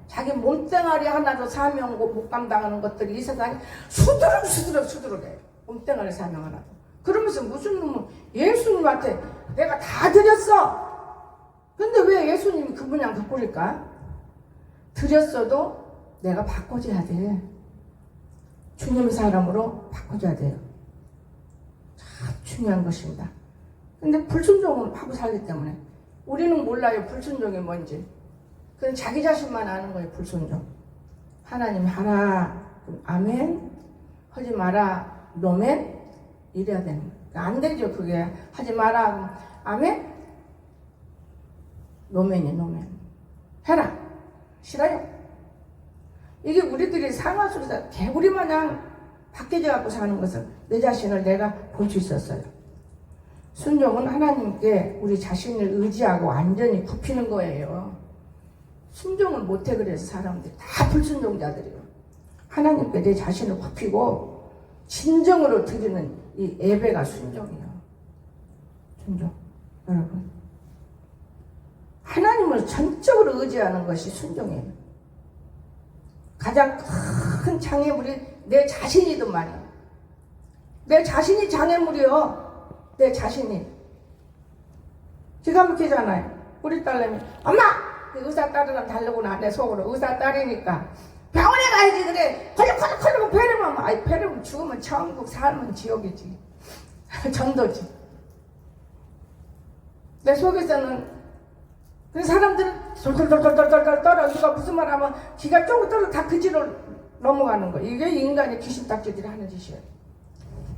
A: 자기 몸뚱아리 하나도 사명 못 감당하는 것들이 이 세상에 수두룩해요. 몸뚱아리 사명 하나도. 그러면서 무슨 놈은 예수님한테 내가 다 드렸어. 근데 왜 예수님이 그 분양 그 꼴일까? 드렸어도 내가 바꿔줘야 돼. 주님 사람으로 바꿔줘야 돼요. 참 중요한 것입니다. 근데 불순종을 하고 살기 때문에 우리는 몰라요. 불순종이 뭔지. 그냥 자기 자신만 아는 거예요. 불순종. 하나님 하라. 아멘. 하지 마라. 노멘. 이래야 되는 거예요. 안 되죠. 그게. 하지 마라. 아멘. 노멘이 노멘. 해라. 싫어요. 이게 우리들이 상하 속에서 개구리 마냥 밖에져 갖고 사는 것을 내 자신을 내가 볼 수 있었어요. 순종은 하나님께 우리 자신을 의지하고 완전히 굽히는 거예요. 순종을 못해. 그래서 사람들이 다 불순종자들이에요. 하나님께 내 자신을 굽히고 진정으로 드리는 이 예배가 순종이에요. 순종. 여러분 하나님을 전적으로 의지하는 것이 순종이에요. 가장 큰 장애물이 내 자신이더만요. 내 자신이 장애물이요. 내 자신이. 기가 막히잖아요. 우리 딸내미 엄마! 의사 따르면 달라고나 내 속으로. 의사 딸이니까 병원에 가야지. 그래 컬럭컬럭 배려면 아이 배려면 죽으면 천국 살면 지옥이지. 전도지. 내 속에서는 그 사람들은 돌돌돌돌돌돌 떨어. 누가 무슨 말 하면 기가 쪼고 떨어 다 그 지로 넘어가는 거. 이게 인간의 귀신딱지들이 하는 짓이에요.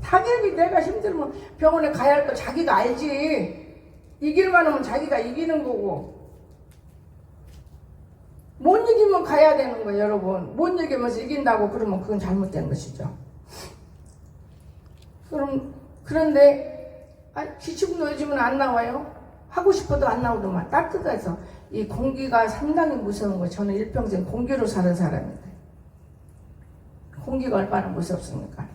A: 당연히 내가 힘들면 병원에 가야 할 거 자기가 알지. 이길만 하면 자기가 이기는 거고. 못 이기면 가야 되는 거예요. 여러분 못 이기면서 이긴다고 그러면 그건 잘못된 것이죠. 그런데 기침도 요즘은 안 나와요. 하고 싶어도 안 나오더만. 따뜻해서. 이 공기가 상당히 무서운 거예요. 저는 일평생 공기로 사는 사람인데 공기가 얼마나 무섭습니까?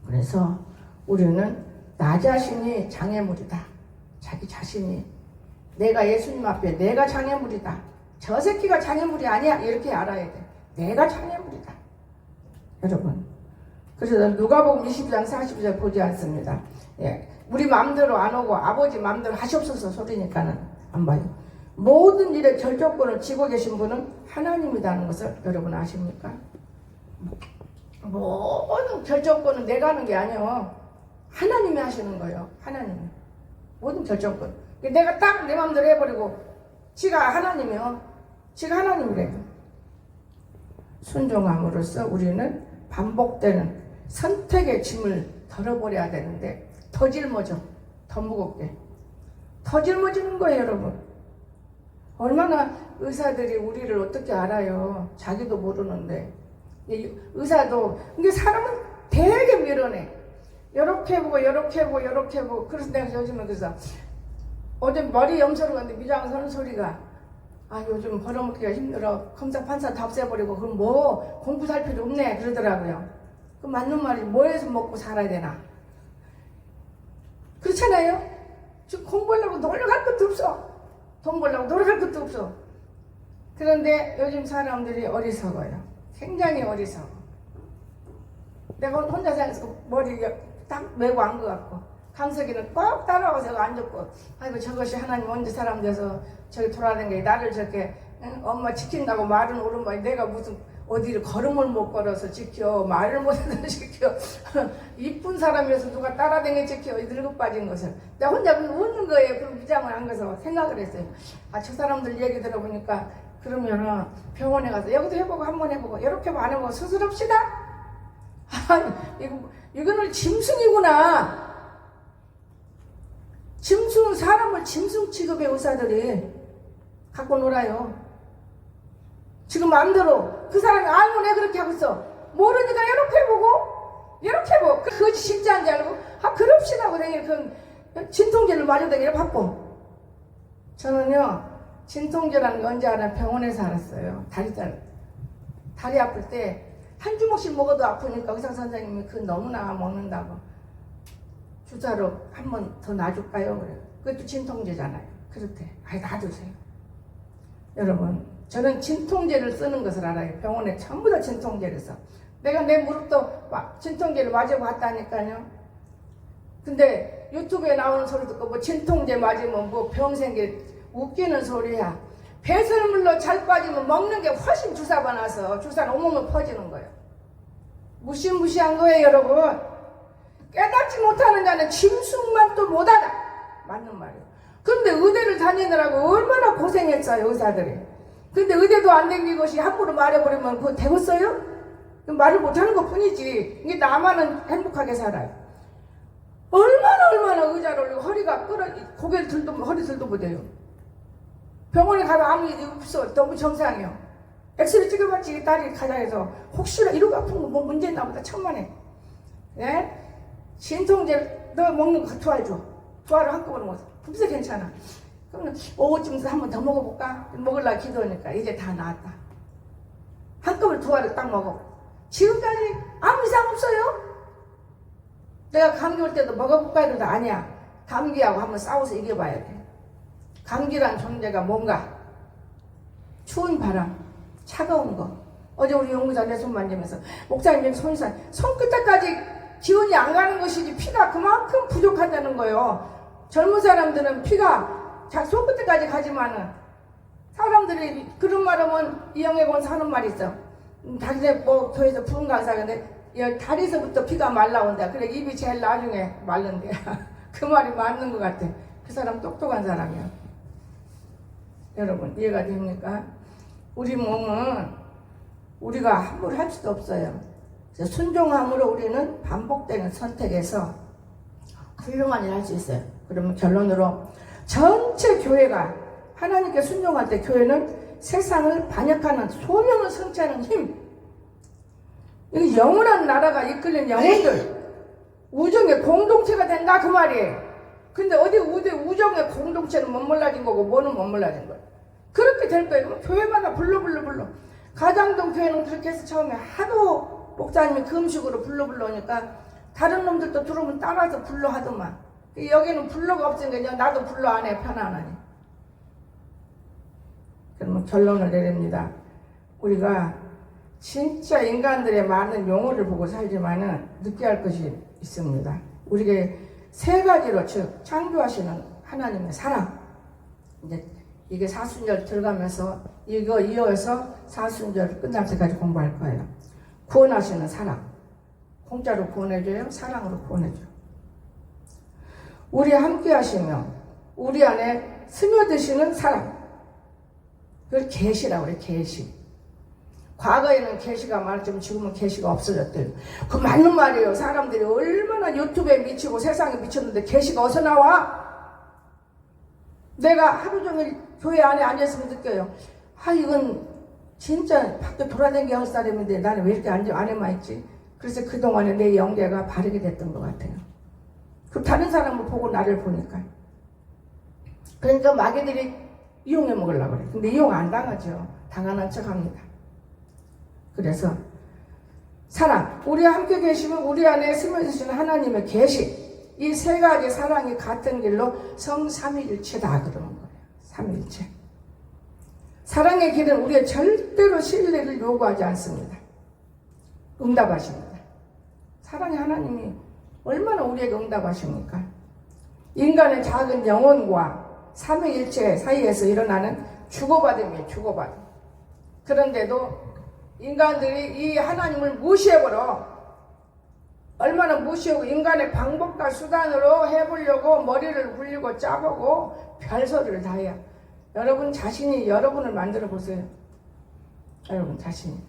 A: 그래서 우리는 나 자신이 장애물이다. 자기 자신이 내가 예수님 앞에 내가 장애물이다. 저 새끼가 장애물이 아니야. 이렇게 알아야 돼. 내가 장애물이다. 여러분. 그래서 누가복음 22장 42절 보지 않습니다. 예. 우리 마음대로 안 오고 아버지 마음대로 하시옵소서 소리니까는 안 봐요. 모든 일의 결정권을 쥐고 계신 분은 하나님이라는 것을 여러분 아십니까? 모든 결정권은 내가 하는 게 아니에요. 하나님이 하시는 거예요. 하나님이. 모든 결정권. 내가 딱 내 마음대로 해버리고 지가 하나님이요. 지가 하나님이래요. 순종함으로써 우리는 반복되는 선택의 짐을 덜어버려야 되는데 더 짊어져. 더 무겁게. 더 짊어지는 거예요, 여러분. 얼마나 의사들이 우리를 어떻게 알아요. 자기도 모르는데. 의사도 근데 사람은 되게 밀어내. 요렇게 해보고 요렇게 해보고 요렇게 해보고. 그래서 내가 요즘에 그래서 어제 머리 염소로 갔는데 미장 서는 소리가 아 요즘 벌어먹기가 힘들어. 검사 판사 다 없애버리고 그럼 뭐 공부 살 필요 없네 그러더라고요. 그 맞는 말이 뭐 해서 먹고 살아야 되나. 그렇잖아요. 지금 공부하려고 노력할 것도 없어. 돈 벌려고 노력할 것도 없어. 그런데 요즘 사람들이 어리석어요. 굉장히 어리석어. 내가 혼자 생각해서 머리 딱 메고 안 것 같고 강석이는 꼭 따라와서 앉았고 아이고 저것이 하나님 언제 사람 돼서 저기 돌아다니는 게 나를 저렇게 응? 엄마 지킨다고 말은 오른말이 내가 무슨 어디를 걸음을 못 걸어서 지켜 말을 못해서 지켜 이쁜 사람이어서 누가 따라다니 지켜 늙어 빠진 것을 내가 혼자 웃는 거예요. 그럼 위장을 안 가서 생각을 했어요. 아 저 사람들 얘기 들어보니까 그러면은 병원에 가서 여기도 해보고 한번 해보고 이렇게 안 해보고 수술합시다. 아니 이거는 짐승이구나. 짐승 사람을 짐승 취급해 의사들이 갖고 놀아요. 지금 마음대로 그 사람이 알고 내 그렇게 하고 있어. 모르니까 이렇게 해보고 이렇게 해보고 그것이 진짜인지 알고 아 그럽시다 하고 내가 그 진통제를 맞아도 이렇게 받고 저는요 진통제라는 게 언제 알아? 병원에서 알았어요. 다리 아플 때 한 주먹씩 먹어도 아프니까 의사 선생님이 그 너무나 먹는다고 주사로 한 번 더 놔줄까요? 그래요. 그것도 진통제잖아요. 그렇대. 아이 놔주세요. 여러분 저는 진통제를 쓰는 것을 알아요. 병원에 전부 다 진통제를 써. 내가 내 무릎도 진통제를 맞아봤다니까요. 근데 유튜브에 나오는 소리 듣고 뭐 진통제 맞으면 뭐 병 생길 웃기는 소리야. 배설물로 잘 빠지면 먹는 게 훨씬 주사가 나서 주사는 온몸에 퍼지는 거예요. 무시무시한 거예요, 여러분. 깨닫지 못하는 자는 짐승만 또 못 알아. 맞는 말이에요. 근데 의대를 다니느라고 얼마나 고생했어요, 의사들이. 근데 의대도 안 된 것이 함부로 말해버리면 그거 되겠어요? 말을 못하는 것 뿐이지. 이게 나만은 행복하게 살아요. 얼마나 의자를 올리고 허리가 고개를 들도 허리 들도 못해요. 병원에 가도 아무 일이 없어. 너무 정상이요. 엑스레이 찍어봤지 딸이 가자 해서 혹시나 이러고 아픈 거 뭐 문제 있나 보다 천만에. 예? 진통제 너 먹는 거 투하해줘. 투하를 한꺼번에 먹어. 급세 괜찮아. 그러면 오후쯤에서 한 번 더 먹어볼까? 먹으려고 기도하니까 이제 다 나았다. 한꺼번에 투하를 딱 먹어. 지금까지 아무 이상 없어요. 내가 감기 올 때도 먹어볼까 해도 아니야. 감기하고 한번 싸워서 이겨봐야 돼. 감기란 존재가 뭔가 추운 바람, 차가운 거. 어제 우리 연구자 내 손 만지면서 목사님 손끝에까지 기운이 안 가는 것이지 피가 그만큼 부족하다는 거예요. 젊은 사람들은 피가 손끝에까지 가지만은 사람들이 그런 말 하면 이영애 권사 하는 말이 있어. 자기네 뭐 교회에서 부흥 강사인데 다리에서부터 피가 말라온다. 그래 입이 제일 나중에 말른대. 그 말이 맞는 것 같아. 그 사람 똑똑한 사람이야. 여러분 이해가 됩니까? 우리 몸은 우리가 함부로 할 수도 없어요. 순종함으로 우리는 반복되는 선택에서 훌륭한 일을 할 수 있어요. 그러면 결론으로 전체 교회가 하나님께 순종할 때 교회는 세상을 반역하는 소명을 성취하는 힘, 이 영원한 나라가 이끌린 영혼들, 우정의 공동체가 된다 그 말이에요. 근데 어디 우정의 공동체는 못 몰라진 거고 뭐는 못 몰라진 거예요. 그렇게 될 거예요. 그럼 교회마다 불러. 가장동 교회는 그렇게 해서 처음에 하도 목사님이 금식으로 불러 오니까 다른 놈들도 들어오면 따라서 불러 하더만. 여기는 불로가 없으니까 나도 불로 안 해, 편안하니. 그러면 결론을 내립니다. 우리가 진짜 인간들의 많은 용어를 보고 살지만은 느끼할 것이 있습니다. 우리에게 세 가지로, 즉 창조하시는 하나님의 사랑. 이제 이게 사순절 들어가면서 이거 이어서 사순절 끝날 때까지 공부할 거예요. 구원하시는 사랑. 공짜로 구원해줘요? 사랑으로 구원해줘요. 우리 함께 하시며 우리 안에 스며드시는 사랑. 그걸 계시라고 그래, 계시. 과거에는 계시가 많았지만 지금은 계시가 없어졌대요. 그 맞는 말이에요. 사람들이 얼마나 유튜브에 미치고 세상에 미쳤는데 계시가 어디서 나와? 내가 하루 종일 교회 안에 앉아있으면 느껴요. 이건 진짜 밖에 돌아다니게 할 사람인데 나는 왜 이렇게 안에만 있지? 그래서 그동안에 내 영계가 바르게 됐던 것 같아요. 그 다른 사람을 보고 나를 보니까. 그러니까 마귀들이 이용해 먹으려고 그래. 근데 이용 안 당하죠. 당하는 척 합니다. 그래서 사랑, 우리 함께 계시면 우리 안에 스며드시는 하나님의 계시, 이 세 가지 사랑이 같은 길로 성삼위일체다 그러는 거예요. 삼위일체. 사랑의 길은 우리의 절대로 신뢰를 요구하지 않습니다. 응답하십니다. 사랑의 하나님이 얼마나 우리에게 응답하십니까? 인간의 작은 영혼과 삼위일체 사이에서 일어나는 주고받음이에요. 주고받음. 그런데도 인간들이 이 하나님을 무시해버려. 얼마나 무시하고 인간의 방법과 수단으로 해보려고 머리를 굴리고 짜보고 별소리를 다 해요. 여러분 자신이 여러분을 만들어 보세요. 여러분 자신이.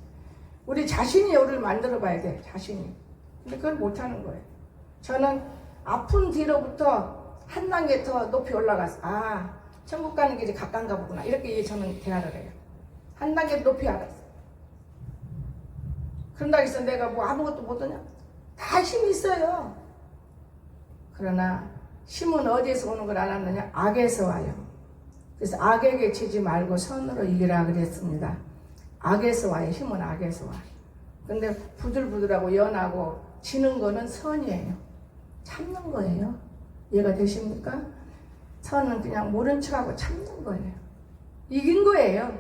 A: 우리 자신이 우리를 만들어 봐야 돼. 자신이. 근데 그걸 못하는 거예요. 저는 아픈 뒤로부터 한 단계 더 높이 올라가서 천국 가는 길이 가까운가 보구나. 이렇게 저는 대화를 해요. 한 단계 높이 알았어. 그런다고 해서 내가 뭐 아무것도 못하냐? 다 힘이 있어요. 그러나 힘은 어디에서 오는 걸 알았느냐? 악에서 와요. 그래서 악에게 지지 말고 선으로 이기라 그랬습니다. 악에서 와요. 힘은 악에서 와. 근데 부들부들하고 연하고 지는 거는 선이에요. 참는 거예요. 이해가 되십니까? 선은 그냥 모른 척하고 참는 거예요. 이긴 거예요.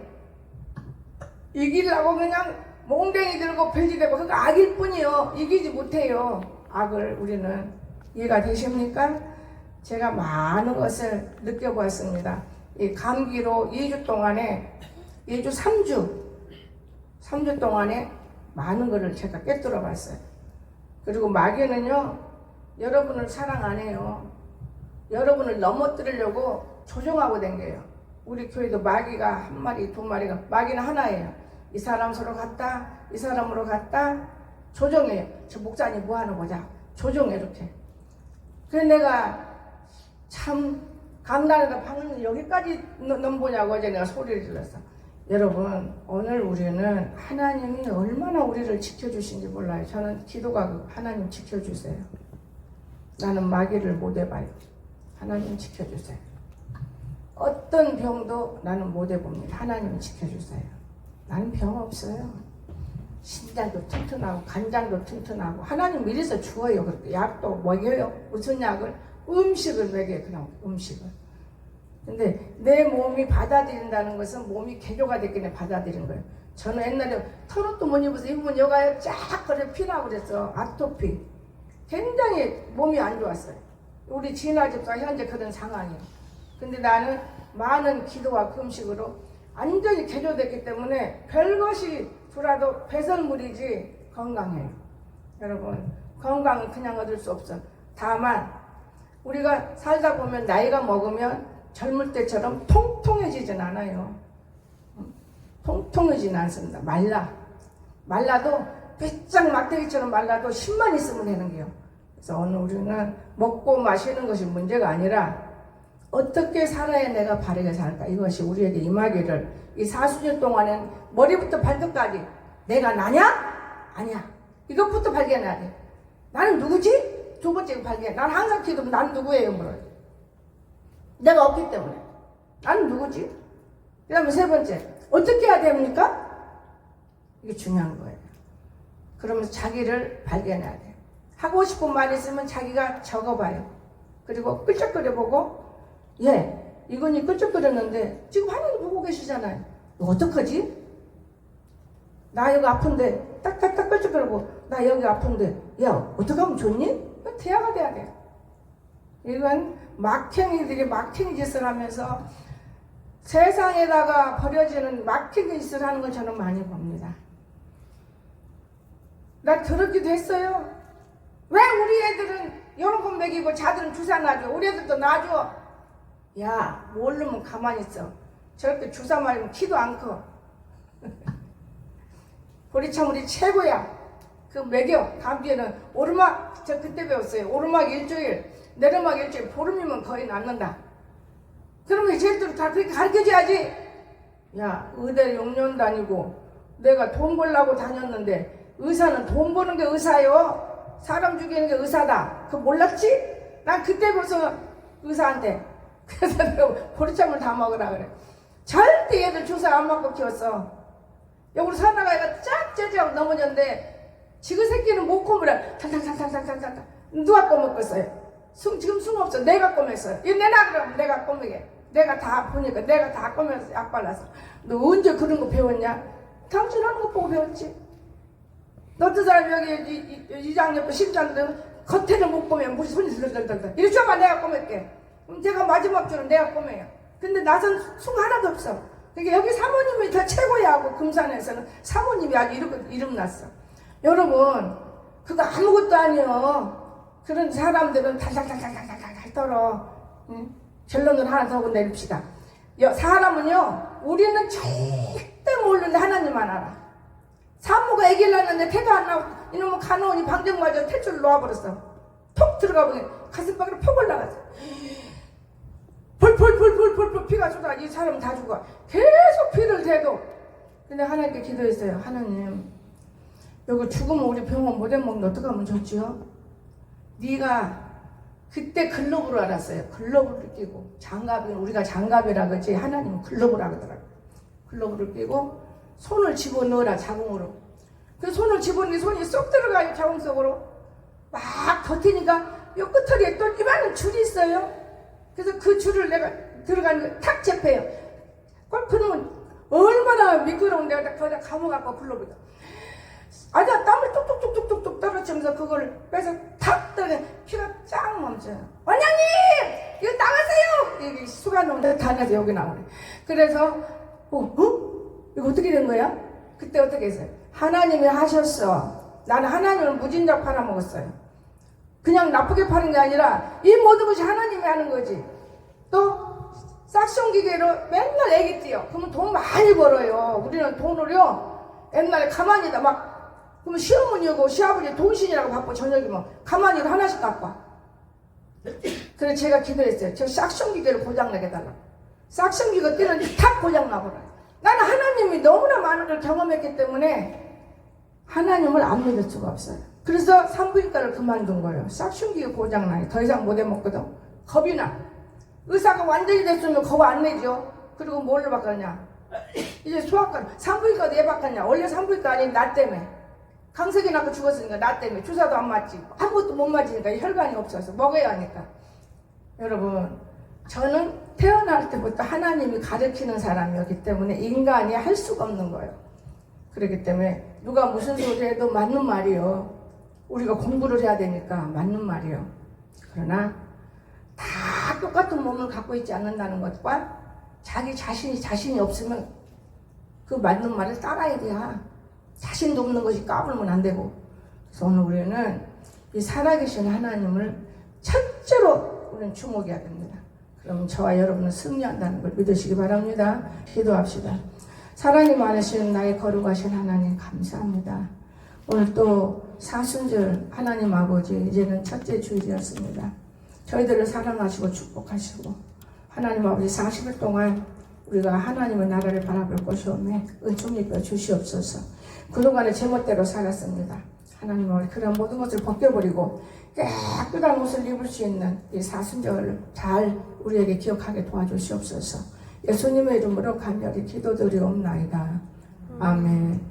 A: 이기려고 그냥 몽댕이 들고 벨지대고 그거 악일 뿐이요. 이기지 못해요. 악을 우리는. 이해가 되십니까? 제가 많은 것을 느껴보았습니다. 이 감기로 2주 동안에 2주 3주 동안에 많은 것을 제가 꿰뚫어 봤어요. 그리고 마귀는요, 여러분을 사랑 안 해요. 여러분을 넘어뜨리려고 조종하고 댕겨요. 우리 교회도 마귀가 한 마리, 두 마리가, 마귀는 하나예요. 이 사람 서로 갔다, 이 사람으로 갔다, 조종해요. 저 목사님 뭐 하는 거자. 조종해, 이렇게. 그래서 내가 참, 강단에다 방금 여기까지 넘보냐고 어제 내가 소리를 질렀어. 여러분, 오늘 우리는 하나님이 얼마나 우리를 지켜주신지 몰라요. 저는 기도가 하나님 지켜주세요. 나는 마귀를 못 해봐요. 하나님 지켜주세요. 어떤 병도 나는 못 해봅니다. 하나님 지켜주세요. 나는 병 없어요. 신장도 튼튼하고 간장도 튼튼하고 하나님 미리서 주어요. 그렇게 약도 먹여요. 무슨 약을? 음식을 먹여요. 그냥 음식을. 근데 내 몸이 받아들인다는 것은 몸이 개조가 됐기 때문에 받아들인 거예요. 저는 옛날에 털옷도 못 입어서 입으면 여가에 쫙 그래 피나고 그랬어. 아토피. 굉장히 몸이 안 좋았어요. 우리 진아 집사 현재 그런 상황이에요. 근데 나는 많은 기도와 금식으로 완전히 개조됐기 때문에 별것이 들어도 배설물이지 건강해요. 여러분, 건강은 그냥 얻을 수 없어. 다만 우리가 살다 보면 나이가 먹으면 젊을 때처럼 통통해지진 않아요. 통통해지진 않습니다. 말라도 삐짝 막대기처럼 말라도 힘만 있으면 되는 게요. 그래서 오늘 우리는 먹고 마시는 것이 문제가 아니라 어떻게 살아야 내가 바르게 살까? 이것이 우리에게 임하기를. 이 40년 동안은 머리부터 발끝까지 내가 나냐? 아니야. 이것부터 발견해야 돼. 나는 누구지? 두 번째 발견. 난 항상 기도하면 난 누구예요? 물어요. 내가 없기 때문에. 나는 누구지? 그 다음에 세 번째. 어떻게 해야 됩니까? 이게 중요한 거예요. 그러면서 자기를 발견해야 돼. 하고 싶은 말 있으면 자기가 적어봐요. 그리고 끌적거려 보고, 예, 이건이 끌적거렸는데 지금 하나님 보고 계시잖아요. 어떡하지? 나 여기 아픈데 딱딱딱 끌적거리고 나 여기 아픈데 야 어떡하면 좋니? 대화가 돼야 돼. 이건 막행이들이 막행 짓을 하면서 세상에다가 버려지는 막행 짓을 하는 걸 저는 많이 봅니다. 나 그러기도 했어요. 왜 우리 애들은 여러분 먹이고 자들은 주사 놔줘? 우리 애들도 놔줘. 야 모르면 가만히 있어. 저렇게 주사 맞으면 키도 안 커. 보리차물이 최고야. 그 먹여. 다음 주에는 오르막, 저 그때 배웠어요. 오르막 일주일, 내리막 일주일, 보름이면 거의 낫는다. 그러면 쟤들 다 그렇게 가르쳐줘야지. 야, 의대 6년 다니고 내가 돈 벌려고 다녔는데 의사는 돈 버는 게 의사요. 사람 죽이는 게 의사다. 그거 몰랐지? 난 그때 벌써 의사한테. 그래서 내가 보리차물 다 먹으라 그래. 절대 얘들 주사 안 맞고 키웠어. 여기로 사나가 얘가 쫙 째지하고 넘어졌는데 지금 새끼는 못 꼬물어. 탕탕탕탕탕탕탕. 누가 꼬먹겠어요? 지금 숨 없어. 내가 꼬맸어요. 이거 내놔 그러면 내가 꼬매게. 내가 다 보니까 내가 다 꼬매서 약 발라서. 너 언제 그런 거 배웠냐? 당신 하는 거 보고 배웠지. 너 어떤 사람 여기 이장 옆에 심장도 겉에는 못 꼬매요. 무슨 손이 들들들들. 이리 줘봐 내가 꼬맬게. 그럼 제가 마지막 줄은 내가 꼬매요. 근데 나선 숨 하나도 없어. 그러니까 여기 사모님이 더 최고야 하고 금산에서는 사모님이 아주 이름 났어. 여러분 그거 아무것도 아니요. 그런 사람들은 달달달달달달 떨어. 응? 결론을 하나 더 하고 내립시다. 사람은요 우리는 절대 모르는데 하나님만 알아. 사모가 아기를 낳았는데 태가 안 나오고 이놈은 간호원이 방정 맞아 탯줄을 놓아버렸어. 톡 들어가 보니 가슴팍으로 폭 올라갔어. 펄펄펄펄펄 피가 쏟아. 이 사람은 다 죽어. 계속 피를 대도. 근데 하나님께 기도했어요. 하나님 여기 죽으면 우리 병원 못 해먹는데 어떡하면 좋지요? 네가 그때 글러브를 알았어요. 글러브를 끼고 장갑은 우리가 장갑이라 그러지 하나님은 글러브라 그러더라고요. 글러브를 끼고 손을 집어넣어라 자궁으로. 그 손을 집어넣으니 손이 쏙 들어가요 자궁 속으로. 막 버티니까 요 끝털이에 또 이만한 줄이 있어요. 그래서 그 줄을 내가 들어가는 거 탁 잡혀요. 그러면 얼마나 미끄러운데 거기다 감아갖고 글러브다. 아니야 땀을 뚝뚝뚝뚝뚝 떨어지면서 그걸 빼서 탁 떨어 피가 쫙 멈춰요. 원장님 이거 나가세요. 이게 수가 너무 다 나서 여기 나오네. 그래서 이거 어떻게 된 거야? 그때 어떻게 했어요? 하나님이 하셨어. 나는 하나님을 무진작 팔아먹었어요. 그냥 나쁘게 파는 게 아니라 이 모든 것이 하나님이 하는 거지. 또 싹션 기계로 맨날 애기 뛰어. 그러면 돈 많이 벌어요. 우리는 돈을요 옛날에 가만히다 막 그러면 시어머니 오고 시아버지 돈신이라고 바빠 저녁이면 가만히 하나씩 갖고 와. 그래서 제가 기도했어요. 저 싹션 기계를 고장나게 해달라고. 싹션 기계가 뛰는데 탁 고장나버려요. 나는 하나님이 너무나 많은 걸 경험했기 때문에 하나님을 안 믿을 수가 없어요. 그래서 산부인과를 그만둔 거예요. 싹션기가 고장나요. 더 이상 못 해먹거든. 겁이 나. 의사가 완전히 됐으면 겁 안 내죠. 그리고 뭘로 바꿨냐? 이제 소아과, 산부인과도 왜 바꿨냐? 원래 산부인과 아닌 나 때문에. 강석이 낳고 죽었으니까 나 때문에. 주사도 안 맞지. 아무것도 못 맞으니까 혈관이 없어서 먹어야 하니까. 여러분, 저는 태어날 때부터 하나님이 가르치는 사람이었기 때문에 인간이 할 수가 없는 거예요. 그렇기 때문에 누가 무슨 소리 해도 맞는 말이요. 우리가 공부를 해야 되니까 맞는 말이요. 그러나 다 똑같은 몸을 갖고 있지 않는다는 것과 자기 자신이 없으면 그 맞는 말을 따라야 돼야. 자신도 없는 것이 까불면 안 되고. 그래서 오늘 우리는 이 살아계신 하나님을 첫째로 우리는 주목해야 됩니다. 그럼 저와 여러분은 승리한다는 걸 믿으시기 바랍니다. 기도합시다. 사랑이 많으신 나의 거룩하신 하나님 감사합니다. 오늘 또 사순절 하나님 아버지 이제는 첫째 주일이었습니다. 저희들을 사랑하시고 축복하시고 하나님 아버지 40일 동안 우리가 하나님의 나라를 바라볼 것이 없네 은총 입혀 주시옵소서. 그동안의 제멋대로 살았습니다. 하나님 아버지 그런 모든 것을 벗겨버리고 깨끗한 옷을 입을 수 있는 이 사순절을 잘 우리에게 기억하게 도와주시옵소서. 예수님의 이름으로 간절히 기도드리옵나이다. 아멘.